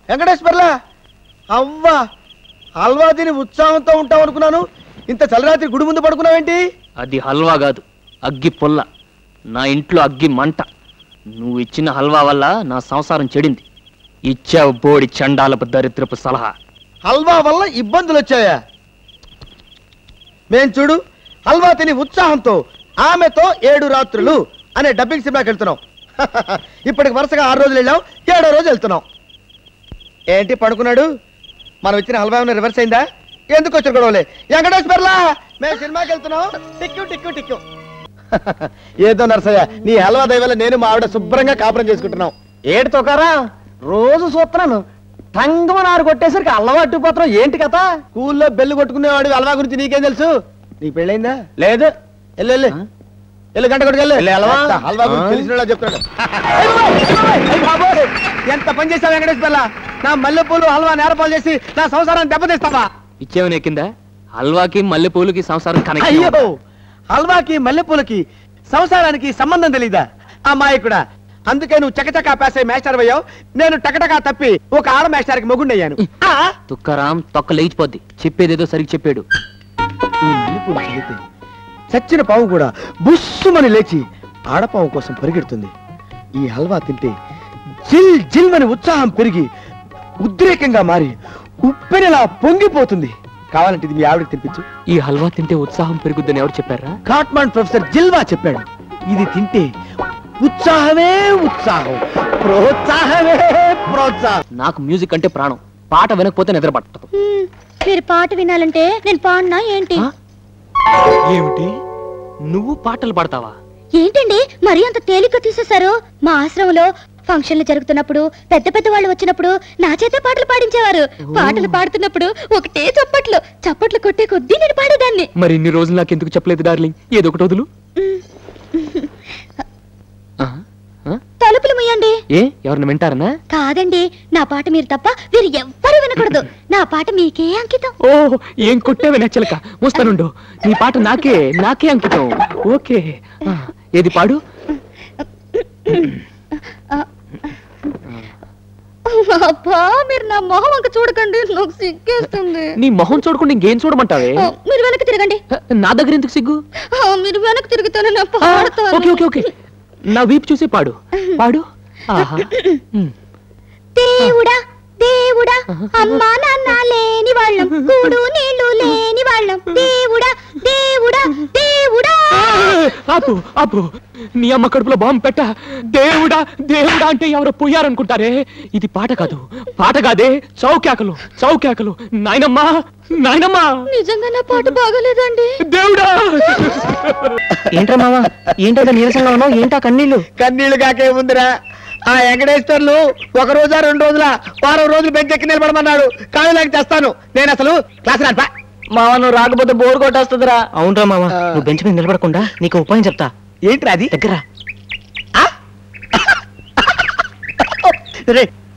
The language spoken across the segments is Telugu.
వెంకటేశ్వర్లా అవ్వా హల్వా తిని ఉత్సాహంతో ఉంటావు అనుకున్నాను. ఇంత చలరాత్రి గుడి ముందు పడుకున్నావేంటి? అది హల్వా కాదు, అగ్గి పొల్ల. నా ఇంట్లో అగ్గి మంట. నువ్వు ఇచ్చిన హల్వా వల్ల నా సంసారం చెడింది. ఇచ్చావు బోడి చండాలపు దరిద్రపు సలహా. హల్వా వల్ల ఇబ్బందులు వచ్చాయా? మేం చూడు హల్వా తిని ఉత్సాహంతో ఆమెతో 7 రాత్రులు అనే డబ్బింగ్ సినిమాకి వెళ్తున్నాం. ఇప్పటికి వరుసగా 6 రోజులు వెళ్ళాం, 7వ రోజు వెళ్తున్నాం. ఏంటి పడుకున్నాడు? మనం ఇచ్చిన హల్వా ఏమైనా రివర్స్ అయిందా? ఎందుకు వచ్చి గొడవలే? వెంకటేశ్వర్లా మేము సినిమాకి వెళ్తున్నాం. టిక్కు టిక్కు టిక్కు. ఏదో నరసయ్య, నీ హల్వా దయ వల్ల నేను మా ఆవిడ శుభ్రంగా కాపురం చేసుకుంటున్నాం. ఏడుతో కారా రోజు చూస్తున్నాను, తంగమని ఆరు కొట్టేసరికి అల్లవాటు పత్రం ఏంటి కథ? స్కూల్లో బెల్లు కొట్టుకునేవాడు హల్వా గురించి నీకేం తెలుసు? నీకు పెళ్ళైందా? లేదు. ఎల్లు గంట కొట్టుకెళ్ళు. హల్వా గురించి తెలిసిన చెప్తాడు. ఎంత పని చేశావు వెంకటేశ్వర్లా? నా మల్లెపూలు హల్వా నేరపాలు చేసి నా సంసారాన్ని దెబ్బతీస్తావా? ఇచ్చేవని ఎక్కిందా? హల్వాకి మల్లెపూలకి సంసారం కనెక్ట్. అయ్యో, హల్వాకి మల్లెపూలకి సంసారానికి సంబంధం తెలీదా అమ్మాయికుడా? అందుకే నువ్వు చకచకా పేసే మేస్టర్ అయ్యావు, నేను టకటకా తప్పి ఒక ఆడ మేస్టర్కి మొగుండయ్యాను. తుక్కరాం తొక్క లేచిపోద్ది. చెప్పేదేదో సరిగ్గా చెప్పాడు. చచ్చిన పాము కూడా బుస్సుమని లేచి ఆడపాము కోసం పరిగెడుతుంది. ఈ హల్వా తింటే జిల్ జిల్ అని ఉత్సాహం పెరిగి ఉద్రేకంగా మారి ఉప్పెనలా పొంగిపోతుంది. కావాలంటే ఇది మీ ఆవిడకి తినిపించు. ఈ హల్వా తింటే ఉత్సాహం పెరుగుద్దని ఎవరు చెప్పారా? కాట్మాండ్ ప్రొఫెసర్ జిల్వా చెప్పాడు. ఇది తింటే ఉత్సాహమే ఉత్సాహం, ప్రోత్సాహమే ప్రోత్సాహం. నాకు మ్యూజిక్ అంటే ప్రాణం. పాట వినకపోతే నిద్ర పట్టదు. మీరు పాట వినాలంటే నేను పాడినా ఏంటి? ఏమిటి, నువ్వు పాటలు పాడతావా? ఏంటండి మరీ అంత తేలిక తీసేశారు? మా ఆశ్రమంలో ఫంక్షన్లు జరుగుతున్నప్పుడు పెద్ద పెద్ద వాళ్ళు వచ్చినప్పుడు నా చేతే పాటలు పాడించేవారు. పాటలు పాడుతున్నప్పుడు ఒకటే చప్పట్లు చప్పట్లు కొట్టే కొద్దీ నేను పాడేదాన్ని. మరి ఇన్ని రోజులు నాకు ఎందుకు చెప్పలేదు డార్లింగ్? ఏదో ఒకటి వదులు. తలుపులు ముయ్యండి. ఏ ఎవరిని వింటారనా? కాదండి, నా పాట మీరు తప్ప వీరు ఎవ్వరు వినకూడదు. నా పాట మీకే అంకితం. ఓ ఏం కొట్టేవి నచ్చలక. వస్తానుండు, నీ పాట నాకే అంకితం. ఓకే, ఏది పాడు. అబ్బా, మీరు నా మొహం వంక చూడకండి, నాకు సిగ్గేస్తుంది. నీ మొహం చూడకుండా ఇంకేం చూడమంటావే? మీరు వెనక్కి తిరగండి. నా దగ్గర ఎందుకు సిగ్గు? మీరు వెనక్కి తిరుగుతాను, నా పాడతాను. ఓకే ఓకే ఓకే, నా వీపు చూసి పాడు పాడు. దేవుడా దేవుడా, అమ్మా నాన్న లేని వాళ్ళం, కూడు నీళ్లు లేని వాళ్ళం, దేవుడా దేవుడా దేవుడా. ఆపు ఆపు, నీ అమ్మ కడుపులో బాంబు పెట్ట. దేవుడా దేవుడా అంటే ఎవరో పోయారనుకుంటారే. ఇది పాట కాదు, పాట కాదే, చౌకేకలు చౌకేకలు. నాయనమ్మా నాయనమ్మా. నిజంగా నా పాట బాగలేదండి. దేవుడా. ఏంట్రా మావా, ఏంటో నీరసంగా ఉన్నావు? ఏంటా కన్నీళ్ళు? కన్నీళ్లు కాకేముందిరా, ఆ వెంకటేశ్వర్లు 1 రోజా 2 రోజుల వారం రోజులు బెంచ్ ఎక్కి నిలబడమన్నాడు. కాళ్ళు లేక చేస్తాను నేను. అసలు క్లాస్ రాపా మావా, నువ్వు రాకపోతే బోర్ కొట్టేస్తుందిరా. అవునరా మావా, నువ్వు బెంచ్ మీద నిలబడకుండా నీకు ఉపాయం చెప్తా. ఏంట్రా అది? దగ్గర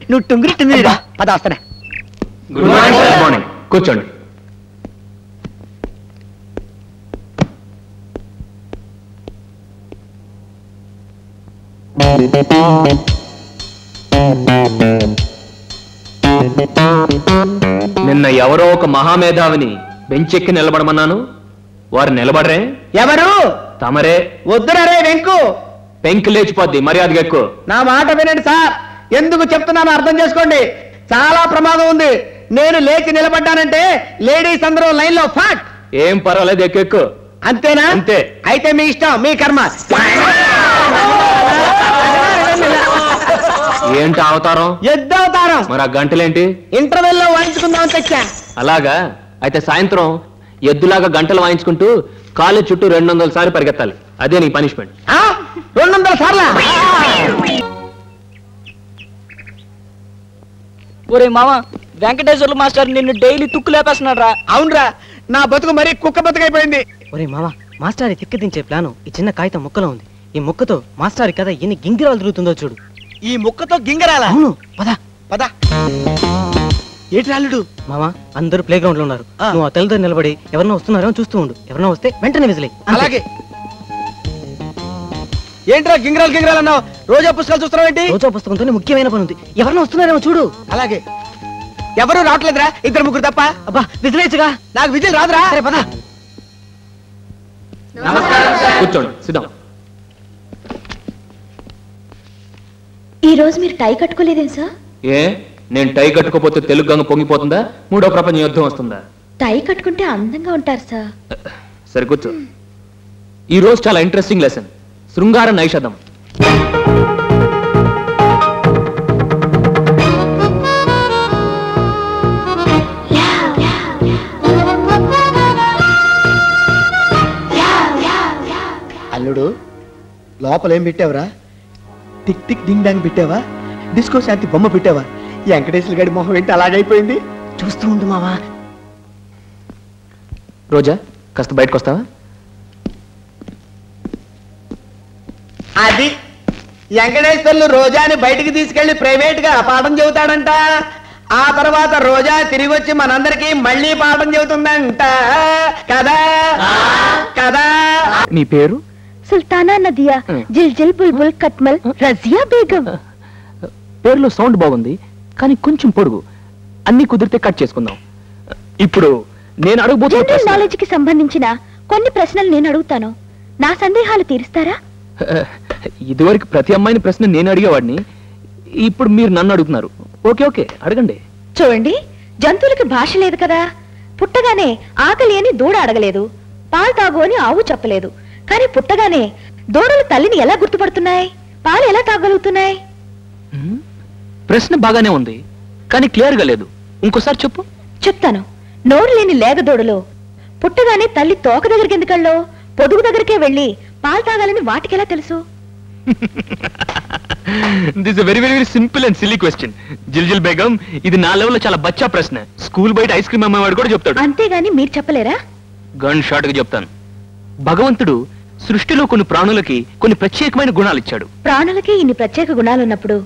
నువ్వు టుంగిరి పద వస్తానే. Good morning. కూర్చోండి. నిన్న ఎవరో ఒక మహామేధావిని బెంచెక్కి నిలబడమన్నాను. వారు నిలబడరే. ఎవరు? తమరే. వద్దురే వెంకు, పెంకు లేచిపోద్ది, మర్యాదగా ఎక్కువ. నా మాట వినండి సార్, ఎందుకు చెప్తున్నాను అర్థం చేసుకోండి. చాలా ప్రమాదం ఉంది. నేను లేచి నిలబడ్డానంటే లేడీస్ అందరూ లైన్ లో ఫాట్. ఏం పర్వాలేదు, ఎక్కువ. అంతేనా? అంతే. అయితే మీ ఇష్టం, మీ కర్మ. ఏంటి అవతారం? ఎద్దవతారం. మరి ఆ గంటలేంటి? ఇంటర్వెల్ లో వాయించుకుందాం తెచ్చా. అలాగా? అయితే సాయంత్రం ఎద్దులాగా గంటలు వాయించుకుంటూ కాలేజ్ చుట్టూ 200 సార్లు పరిగెత్తాలి. అదే నీ పనిష్మెంట్. 200 సార్లా? ఒరే మావా, వెంకటేశ్వర్లు మాస్టర్ నిన్ను డైలీ తుక్కు లేపేస్తున్నాడు రా. అవునరా, నా బతుకు మరీ కుక్క బతుకైపోయింది. ఒరే మావా, మాస్టారి తిక్క దించే ప్లాను ఈ చిన్న కాగితం ముక్కలో ఉంది. ఈ ముక్కతో మాస్టారి కథ ఎన్ని గింగిరాలు తిరుగుతుందో చూడు. ఈ ముక్కతో గింగరాలా? అవును, పద పద. ఏటి రాలుడు? మావా, అందరూ ప్లే గ్రౌండ్ లో ఉన్నారు. నువ్వు ఆ తెల్లతో నిలబడి ఎవరన్నా వస్తున్నారో చూస్తూ ఉండు. ఎవరన్నా వస్తే వెంటనే విజిలే. అలాగే. ఏంట్రా గింగిరాలు అన్నావు? రోజా పుస్తకాలు చూస్తున్నావు ఏంటి? రోజా పుస్తకంతో ముఖ్యమైన పని ఉంది. ఎవరిని వస్తున్నారేమో చూడు. అలాగే. ఎవరు రావట్లేదురా, 2-3 తప్ప. అబ్బా విజిలేచ్చుగా. నాకు విజిల్ రాదురా. సరే పద. కూర్చోండి, సిద్ధం. ఈ రోజు మీరు టై కట్టుకోలేదేం సార్? ఏ నేను టై కట్టుకోపోతే తెలుగు గంగ పొంగిపోతుందా? 3వ ప్రపంచ యుద్ధం వస్తుందా? టై కట్టుకుంటే అందంగా ఉంటారు సార్. సరే కూర్చో. ఈ రోజు చాలా ఇంట్రెస్టింగ్ లెసన్, శృంగార నైషధం. అల్లుడు లోపల ఏం పెట్టావురా? టిక్ టిక్ డింగ్ డాంగ్ పెట్టావా? డిస్కో శాంతి బొమ్మ పెట్టావా? వెంకటేశ్వర గడి మొహం ఏంటి అలాగైపోయింది? చూస్తూ ఉండు మావా. రోజా కాస్త బయటకు వస్తావా? అది వెంకటేశ్వర్లు రోజాని బయటికి తీసుకెళ్లి ప్రైవేట్ గా పాఠం చెబుతాడంట. ఆ తర్వాత రోజా తిరిగి వచ్చి మనందరికి మళ్ళీ పాఠం చెబుతుందంట కదా కదా. నీ పేరు? సుల్తానా నదియా జిల్ జిల్ బుల్బుల్ కట్మల్ రజియా బేగం. పేరులో సౌండ్ బాగుంది, కానీ కొంచెం పొడుగు. అన్ని కుదిరితే కట్ చేసుకుందాం. ఇప్పుడు నేను అడగబోతున్న జనరల్ ప్రశ్న- నాలెడ్జ్ కి సంబంధించిన కొన్ని ప్రశ్నలు నేను అడుగుతాను. నా సందేహాలు తీరుస్తారా? ఇదివరకు ప్రతి అమ్మాయిని ప్రశ్న నేను అడిగేవాడిని, ఇప్పుడు మీరు నన్ను అడుగుతున్నారు. ఓకే ఓకే అడగండి. చూడండి, జంతువులకి భాష లేదు కదా. పుట్టగానే ఆకలి అని దూడ అడగలేదు, పాలు తాగు అని ఆవు చెప్పలేదు. కానీ పుట్టగానే దూడలు తల్లిని ఎలా గుర్తుపడుతున్నాయి? పాలు ఎలా తాగలుగుతున్నాయి? ప్రశ్న బాగానే ఉంది, కానీ క్లియర్ గా లేదు. ఇంకోసారి చెప్పు. చెప్తాను. నోరు లేని లేగదూడలు పుట్టగానే తల్లి తోక దగ్గరికి ఎందుకెళ్ళో పొదుగు దగ్గరికే వెళ్ళి పాలు తాగాలని వాటికెలా తెలుసు? This very very very simple and silly question. జిల్ బేగం, ఇది నా లెవెల్లో చాలా బచ్చా ప్రశ్న. స్కూల్ బయట ఐస్ క్రీమ్ అమ్మేవాడు కూడా చెప్తాడు. అంతేగాని మీరు చెప్పలేరా? గన్ షాట్ గా చెప్తాను. భగవంతుడు సృష్టిలో కొన్ని ప్రాణులకి కొన్ని ప్రత్యేకమైన గుణాలు ఇచ్చాడు. ప్రాణులకి ఇన్ని ప్రత్యేక గుణాలున్నప్పుడు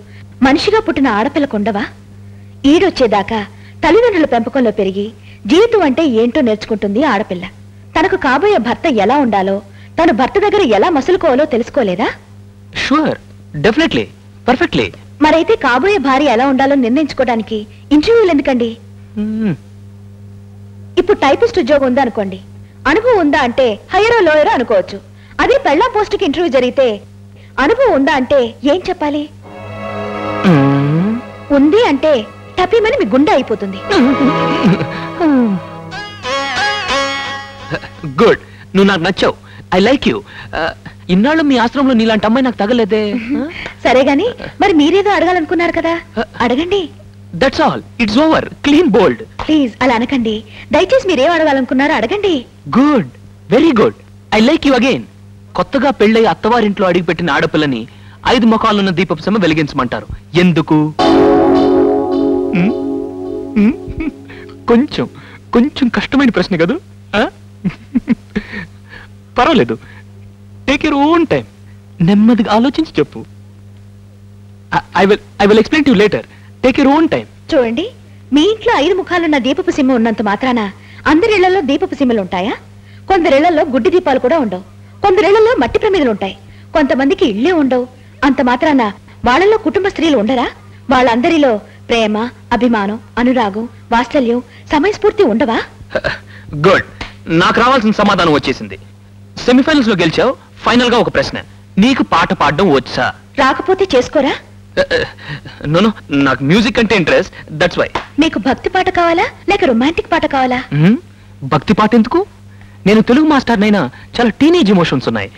మనిషిగా పుట్టిన ఆడపిల్లకుండవా? ఈడొచ్చేదాకా తల్లిదండ్రుల పెంపకంలో పెరిగి జీవితం అంటే ఏంటో నేర్చుకుంటుంది ఆడపిల్ల. తనకు కాబోయే భర్త ఎలా ఉండాలో, తన భర్త దగ్గర ఎలా మసులుకోవాలో తెలుసుకోలేదా? Sure, definitely, perfectly. మరైతే కాబోయే భార్య ఎలా ఉండాలో నిర్ణయించుకోవడానికి ఇంటర్వ్యూలు ఎందుకండి? ఇప్పుడు టైపిస్ట్ ఉద్యోగం ఉందా అనుకోండి, అనుభవం ఉందా అంటే హైయరో లోయరో అనుకోవచ్చు. అదే పెళ్ళా పోస్టుకి ఇంటర్వ్యూ జరిగితే అనుభవం ఉందా అంటే ఏం చెప్పాలి? ఉంది అంటే టపీమని మీ గుండె అయిపోతుంది. గుడ్, నువ్వు నాకు నచ్చావు. I like you. ఇన్నాళ్ళు మీ ఆశ్రమంలో నీలాంటి అమ్మాయి నాకు తగలేదే. సరే గాని మరి మీరేదో అడగాలనుకున్నారు కదా, అడగండి. That's all, it's over. Clean bold. Please అలా అనకండి. దయచేసి మీరేం అడగాలనుకున్నారో అడగండి. Good, very good. I like you again. కొత్తగా పెళ్ళై అత్తవారింట్లో అడిగిపెట్టిన ఆడపిల్లని 5 ముఖాలున్న దీపపు సమ వెలిగించమంటారు. ఎందుకు? కొంచెం కొంచెం కష్టమైన ప్రశ్న కదా. పర్వాలేదు, టేక్ యూర్ ఓన్ టైం. నెమ్మదిగా ఆలోచించి చెప్పు. I will explain to you later. Take your own time. చూడండి, మీ ఇంట్లో 5 ముఖాలున్న దీపపు సిమ్మ ఉన్నంత మాత్రాన అందరిళ్లలో దీపపు సిమ్మలు ఉంటాయా? కొందరిళ్లలో గుడ్డి దీపాలు కూడా ఉండవు. కొందరిళ్లలో మట్టి ప్రమిదలు ఉంటాయి. కొంతమందికి ఇళ్లే ఉండవు. అంత మాత్రాన వాళ్ళలో కుటుంబ స్త్రీలు ఉండరా? వాళ్ళందరిలో ప్రేమ, అభిమానం, అనురాగం, వాత్సల్యం, సమయస్ఫూర్తి ఉండవా? గుడ్, నాకు రావాల్సిన సమాధానం వచ్చేసింది. సెమీఫైనల్స్ లో గెలిచావు. ఫైనల్ గా ఒక ప్రశ్న, నీకు పాట పాడడం వచ్చా? రాకపోతే చేసుకోరా? నో, నాకు మ్యూజిక్ అంటే ఇంట్రెస్ట్, దట్స్ వై. మీకు భక్తి పాట కావాలా లేక రొమాంటిక్ పాట కావాలా? భక్తి పాట ఎందుకు? నేను తెలుగు మాస్టర్ నైనా చాలా టీనేజ్ ఎమోషన్స్ ఉన్నాయి.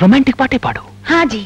రొమాంటిక్ పాటే పాడు. హాజీ,